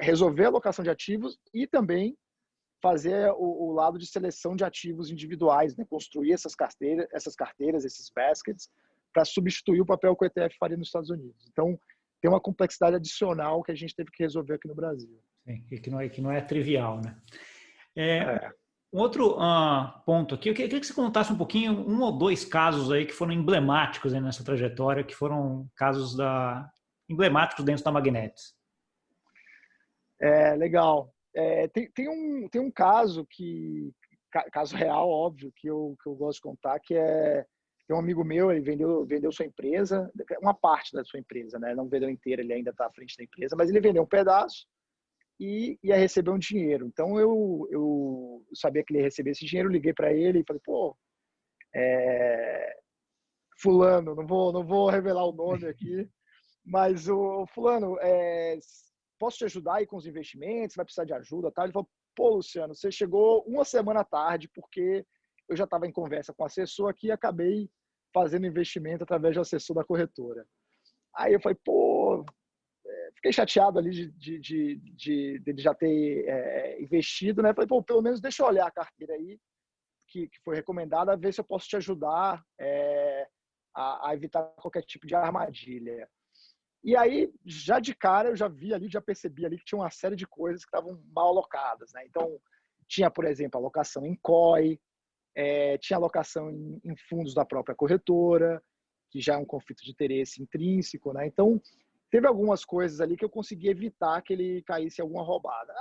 resolver a alocação de ativos e também fazer o lado de seleção de ativos individuais, né? Construir essas carteiras, esses baskets, para substituir o papel que o ETF faria nos Estados Unidos. Então, tem uma complexidade adicional que a gente teve que resolver aqui no Brasil. Sim, que não é trivial, né? Um outro ponto aqui, eu queria que você contasse um pouquinho, um ou dois casos aí que foram emblemáticos aí nessa trajetória, que foram casos emblemáticos dentro da Magnetis. Legal. Tem um caso caso real, óbvio, que eu gosto de contar, que tem um amigo meu, ele vendeu sua empresa, uma parte da sua empresa, né? Não vendeu inteira, ele ainda está à frente da empresa, mas ele vendeu um pedaço e ia receber um dinheiro. Então eu sabia que ele ia receber esse dinheiro, eu liguei para ele e falei, pô, fulano, não vou revelar o nome aqui, mas o fulano, posso te ajudar aí com os investimentos? Vai precisar de ajuda, tá? Ele falou, pô, Luciano, você chegou uma semana tarde porque eu já estava em conversa com o assessor aqui e acabei fazendo investimento através do assessor da corretora. Aí eu falei, pô, fiquei chateado ali de já ter investido, né? Falei, pô, pelo menos deixa eu olhar a carteira aí que foi recomendada, ver se eu posso te ajudar a evitar qualquer tipo de armadilha. E aí, já de cara, eu já percebi ali que tinha uma série de coisas que estavam mal alocadas, né? Então, tinha, por exemplo, alocação em COI, tinha alocação em fundos da própria corretora, que já é um conflito de interesse intrínseco, né? Então, teve algumas coisas ali que eu consegui evitar que ele caísse em alguma roubada.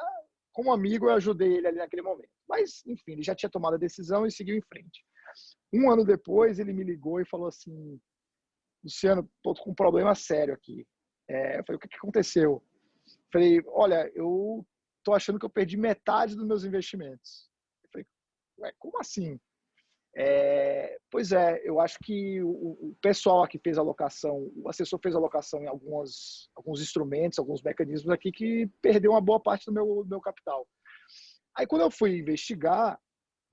Como amigo, eu ajudei ele ali naquele momento. Mas, enfim, ele já tinha tomado a decisão e seguiu em frente. Um ano depois, ele me ligou e falou assim, Luciano, tô com um problema sério aqui. Eu falei, o que aconteceu? Eu falei, olha, eu tô achando que eu perdi metade dos meus investimentos. Eu falei, ué, como assim? Pois é, eu acho que o pessoal aqui fez a alocação, o assessor fez a alocação em alguns instrumentos, alguns mecanismos aqui que perdeu uma boa parte do meu capital. Aí quando eu fui investigar,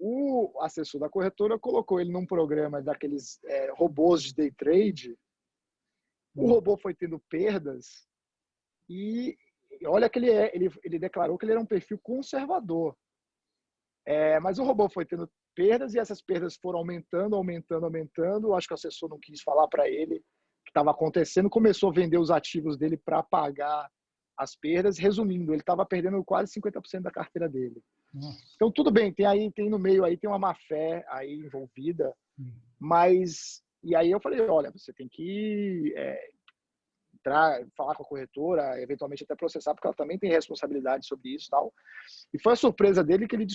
o assessor da corretora colocou ele num programa daqueles robôs de day trade. O robô foi tendo perdas e olha que ele declarou que ele era um perfil conservador. Mas o robô foi tendo perdas e essas perdas foram aumentando. Acho que o assessor não quis falar para ele o que estava acontecendo, começou a vender os ativos dele para pagar as perdas. Resumindo, ele estava perdendo quase 50% da carteira dele. Então, tudo bem, tem no meio aí, tem uma má fé aí envolvida, mas... E aí eu falei, olha, você tem que entrar, falar com a corretora, eventualmente até processar, porque ela também tem responsabilidade sobre isso e tal. E foi a surpresa dele que ele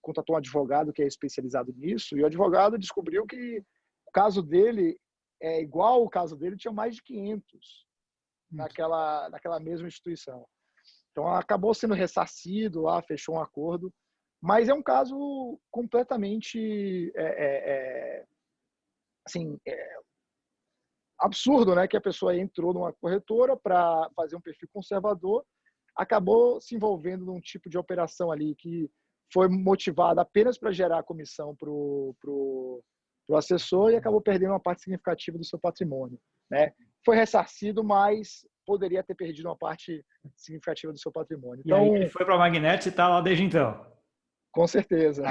contratou um advogado que é especializado nisso, e o advogado descobriu que o caso dele é igual ao caso dele, tinha mais de 500 naquela mesma instituição. Então, acabou sendo ressarcido lá, fechou um acordo, mas é um caso completamente absurdo, né? Que a pessoa entrou numa corretora para fazer um perfil conservador, acabou se envolvendo num tipo de operação ali que foi motivada apenas para gerar comissão pro assessor e acabou perdendo uma parte significativa do seu patrimônio, né? Foi ressarcido, mas poderia ter perdido uma parte significativa do seu patrimônio. Então, e aí ele foi para a Magnetis e está lá desde então. Com certeza.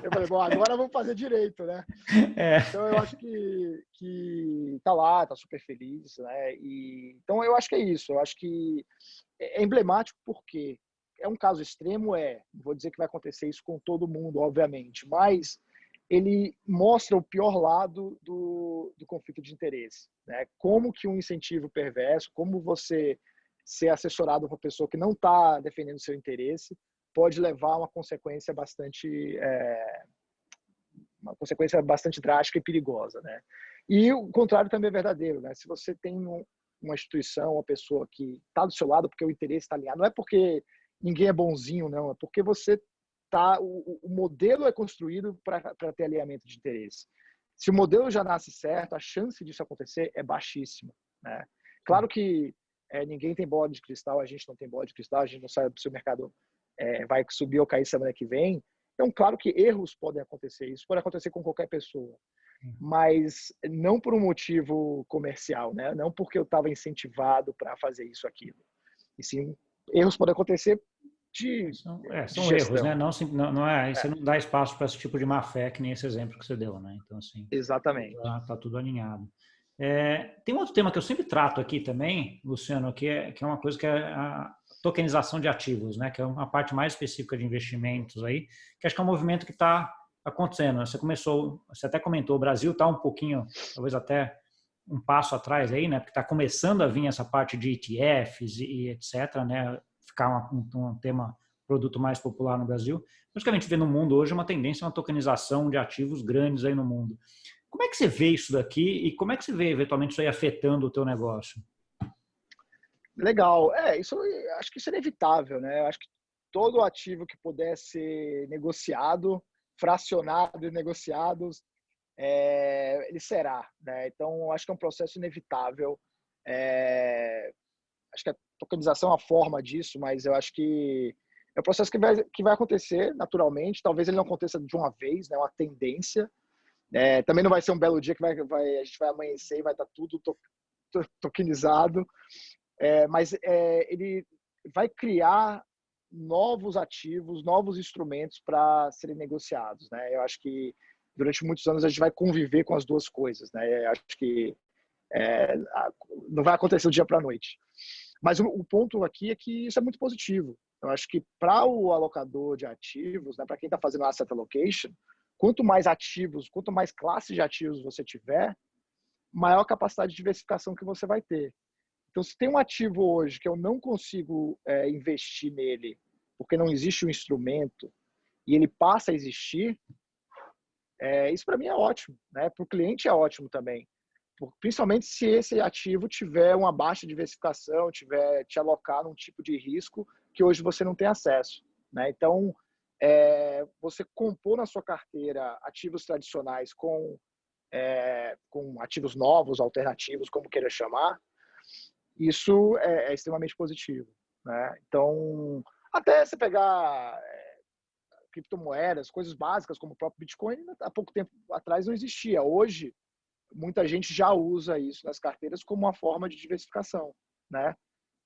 Eu falei, bom, agora vamos fazer direito, né? Então, eu acho que tá lá, tá super feliz, né? Então, eu acho que é isso. Eu acho que é emblemático porque é um caso extremo, não vou dizer que vai acontecer isso com todo mundo, obviamente, mas ele mostra o pior lado do conflito de interesse, né? Como que um incentivo perverso, como você ser assessorado por uma pessoa que não está defendendo o seu interesse, pode levar a uma consequência bastante drástica e perigosa, né? E o contrário também é verdadeiro, né? Se você tem uma instituição, uma pessoa que está do seu lado porque o interesse está alinhado, não é porque ninguém é bonzinho, não, é porque o modelo é construído para ter alinhamento de interesse. Se o modelo já nasce certo, a chance disso acontecer é baixíssima, né? Claro que ninguém tem bola de cristal, a gente não tem bola de cristal, a gente não sabe se o mercado vai subir ou cair semana que vem. Então, claro que erros podem acontecer, isso pode acontecer com qualquer pessoa, mas não por um motivo comercial, né? Não porque eu estava incentivado para fazer isso, aquilo. E sim, erros podem acontecer são erros, né? Você não dá espaço para esse tipo de má fé, que nem esse exemplo que você deu, né? Então, assim, exatamente. Tá tudo alinhado. Tem outro tema que eu sempre trato aqui também, Luciano, que é uma coisa que tokenização de ativos, né? Que é uma parte mais específica de investimentos aí, que acho que é um movimento que está acontecendo. Você até comentou, o Brasil está um pouquinho, talvez até um passo atrás aí, né? Porque está começando a vir essa parte de ETFs e etc, né? Ficar um tema, produto mais popular no Brasil. Mas o que a gente vê no mundo hoje é uma tendência, uma tokenização de ativos grandes aí no mundo. Como é que você vê isso daqui e como é que você vê eventualmente isso aí afetando o teu negócio? Legal. Isso, acho que isso é inevitável, né? Eu acho que todo ativo que puder ser negociado, fracionado e negociado, ele será, né? Então, acho que é um processo inevitável. Acho que a tokenização é uma forma disso, mas eu acho que é um processo que vai acontecer naturalmente. Talvez ele não aconteça de uma vez, né? Uma tendência. Também não vai ser um belo dia que a gente vai amanhecer e vai estar tudo tokenizado. Mas ele vai criar novos ativos, novos instrumentos para serem negociados, né? Eu acho que durante muitos anos a gente vai conviver com as duas coisas, né? Eu acho que não vai acontecer do dia para a noite. Mas o ponto aqui é que isso é muito positivo. Eu acho que para o alocador de ativos, né, para quem está fazendo asset allocation, quanto mais ativos, quanto mais classes de ativos você tiver, maior capacidade de diversificação que você vai ter. Então, se tem um ativo hoje que eu não consigo investir nele, porque não existe um instrumento, e ele passa a existir, isso para mim é ótimo, né? Para o cliente é ótimo também. Principalmente se esse ativo tiver uma baixa diversificação, tiver te alocar num tipo de risco que hoje você não tem acesso, né? Então, você compor na sua carteira ativos tradicionais com ativos novos, alternativos, como queira chamar, isso é extremamente positivo, né? Então, até você pegar criptomoedas, coisas básicas como o próprio Bitcoin, há pouco tempo atrás não existia. Hoje, muita gente já usa isso nas carteiras como uma forma de diversificação, né?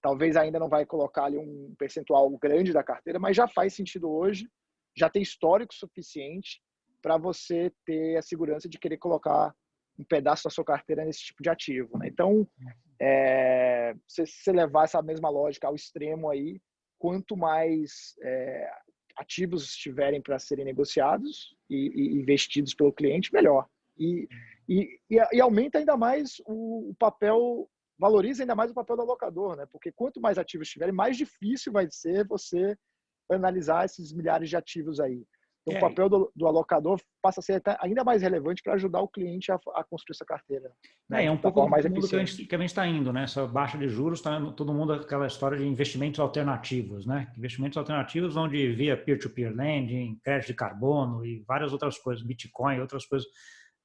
Talvez ainda não vai colocar ali um percentual grande da carteira, mas já faz sentido hoje, já tem histórico suficiente para você ter a segurança de querer colocar um pedaço da sua carteira nesse tipo de ativo, né? Então, se você levar essa mesma lógica ao extremo aí, quanto mais ativos estiverem para serem negociados e investidos pelo cliente, melhor. E aumenta ainda mais o papel, valoriza ainda mais o papel do alocador, né? Porque quanto mais ativos tiverem, mais difícil vai ser você analisar esses milhares de ativos aí. Então, o papel do alocador passa a ser ainda mais relevante para ajudar o cliente a construir essa carteira, né? É um Da pouco forma mais do mundo que a eficiente. gente está indo, né? Essa baixa de juros, tá todo mundo aquela história de investimentos alternativos, né? Investimentos alternativos onde via peer-to-peer lending, crédito de carbono e várias outras coisas, Bitcoin e outras coisas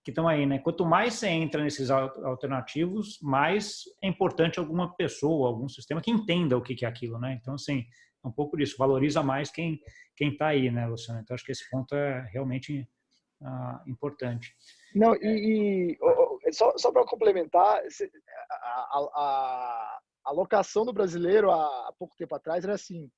que estão aí, né? Quanto mais você entra nesses alternativos, mais é importante alguma pessoa, algum sistema que entenda o que é aquilo, né? Então, assim, é um pouco disso, valoriza mais quem está aí, né, Luciano? Então, acho que esse ponto é realmente importante. Não, só para complementar, a alocação do brasileiro há pouco tempo atrás era assim: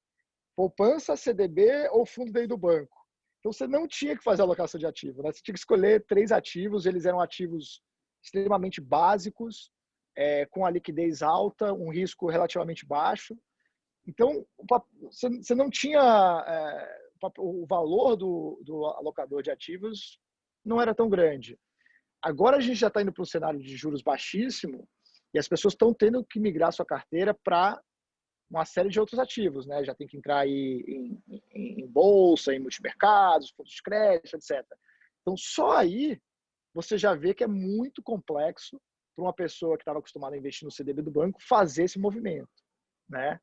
poupança, CDB ou fundo dentro do banco. Então você não tinha que fazer alocação de ativo, né? Você tinha que escolher 3 ativos, eles eram ativos extremamente básicos, com a liquidez alta, um risco relativamente baixo. Então você não tinha o valor do alocador de ativos não era tão grande. Agora a gente já está indo para um cenário de juros baixíssimo e as pessoas estão tendo que migrar sua carteira para uma série de outros ativos, né? Já tem que entrar aí em bolsa, em multimercados, fundos de crédito, etc. Então, só aí você já vê que é muito complexo para uma pessoa que estava acostumada a investir no CDB do banco fazer esse movimento, né?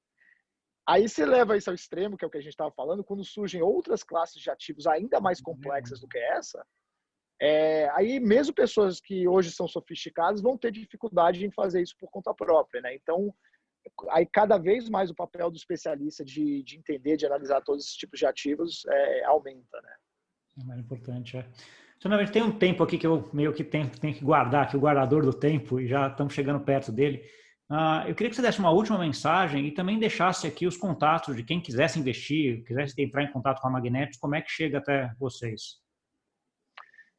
Aí você leva isso ao extremo, que é o que a gente estava falando, quando surgem outras classes de ativos ainda mais complexas do que essa, aí mesmo pessoas que hoje são sofisticadas vão ter dificuldade em fazer isso por conta própria, né? Então, aí cada vez mais o papel do especialista de entender, de analisar todos esses tipos de ativos aumenta, né? É mais importante, Então, na verdade, tem um tempo aqui que eu meio que tenho que guardar, aqui o guardador do tempo, e já estamos chegando perto dele. Eu queria que você desse uma última mensagem e também deixasse aqui os contatos de quem quisesse investir, quisesse entrar em contato com a Magnetis, como é que chega até vocês?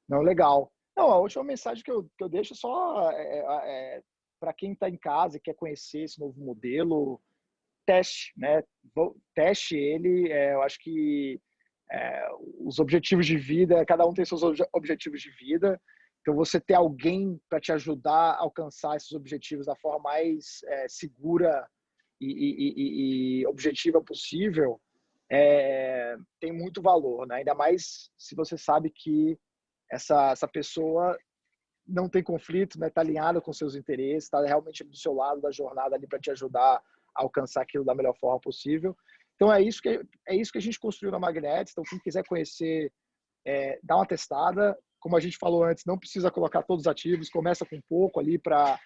Não, legal. Não, a última mensagem que eu deixo só para quem está em casa e quer conhecer esse novo modelo, teste, né? Teste ele, eu acho que os objetivos de vida, cada um tem seus objetivos de vida, então você ter alguém para te ajudar a alcançar esses objetivos da forma mais segura e objetiva possível, tem muito valor, né? Ainda mais se você sabe que essa pessoa não tem conflito, né? Está alinhada com seus interesses, está realmente do seu lado da jornada ali para te ajudar a alcançar aquilo da melhor forma possível. Então é isso que a gente construiu na Magnetics. Então quem quiser conhecer, dá uma testada. Como a gente falou antes, não precisa colocar todos os ativos, começa com pouco ali para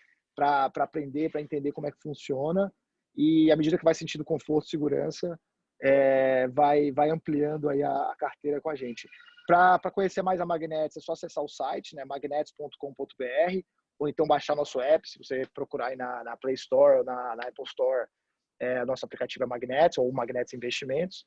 aprender, para entender como é que funciona, e à medida que vai sentindo conforto e segurança, vai ampliando aí a carteira com a gente. Para conhecer mais a Magnetics, é só acessar o site, né, magnetics.com.br, ou então baixar nosso app. Se você procurar aí na Play Store ou na Apple Store, nosso aplicativo é Magnetics ou Magnetics Investimentos.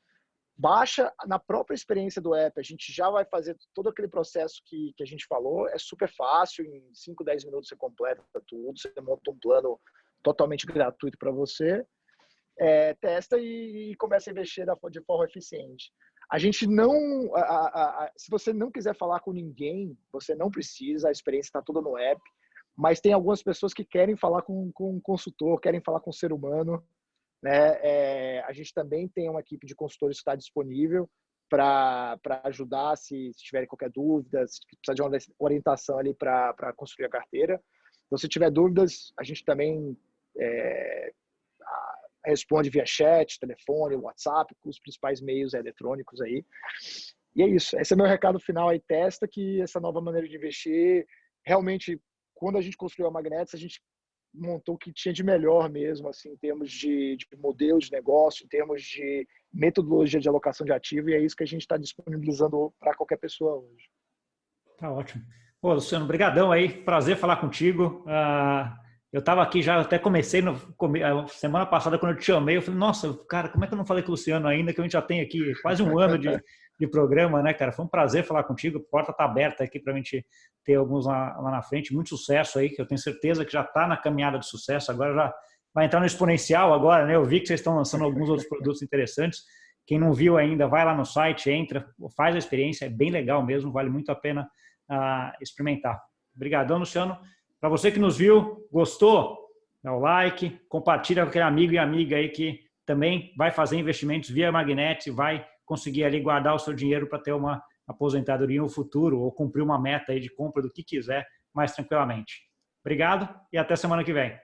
Baixa na própria experiência do app, a gente já vai fazer todo aquele processo que a gente falou, é super fácil, em 5, 10 minutos você completa tudo, você monta um plano totalmente gratuito para você, testa e começa a investir de forma eficiente. A gente não, se você não quiser falar com ninguém, você não precisa, a experiência está toda no app, mas tem algumas pessoas que querem falar com um consultor, querem falar com um ser humano, né? A gente também tem uma equipe de consultores que está disponível para ajudar se tiverem qualquer dúvida, se precisar de uma orientação ali para construir a carteira. Então, se tiver dúvidas, a gente também responde via chat, telefone, WhatsApp, com os principais meios eletrônicos aí. E é isso. Esse é meu recado final aí. Testa que essa nova maneira de investir, realmente, quando a gente construiu a Magnetics, a gente montou o que tinha de melhor mesmo, assim, em termos de modelo de negócio, em termos de metodologia de alocação de ativo, e é isso que a gente está disponibilizando para qualquer pessoa hoje. Tá ótimo. Pô, Luciano, brigadão aí, prazer falar contigo. Eu estava aqui já, até comecei semana passada, quando eu te chamei, eu falei, nossa, cara, como é que eu não falei com o Luciano ainda, que a gente já tem aqui quase um ano de programa, né, cara? Foi um prazer falar contigo, a porta está aberta aqui para a gente ter alguns lá na frente, muito sucesso aí, que eu tenho certeza que já está na caminhada de sucesso, agora já vai entrar no exponencial agora, né? Eu vi que vocês estão lançando alguns outros produtos interessantes. Quem não viu ainda, vai lá no site, entra, faz a experiência, é bem legal mesmo, vale muito a pena experimentar. Obrigadão, Luciano. Para você que nos viu, gostou? Dá o like, compartilha com aquele amigo e amiga aí que também vai fazer investimentos via Magnetics e vai conseguir ali guardar o seu dinheiro para ter uma aposentadoria no futuro ou cumprir uma meta aí de compra do que quiser mais tranquilamente. Obrigado e até semana que vem.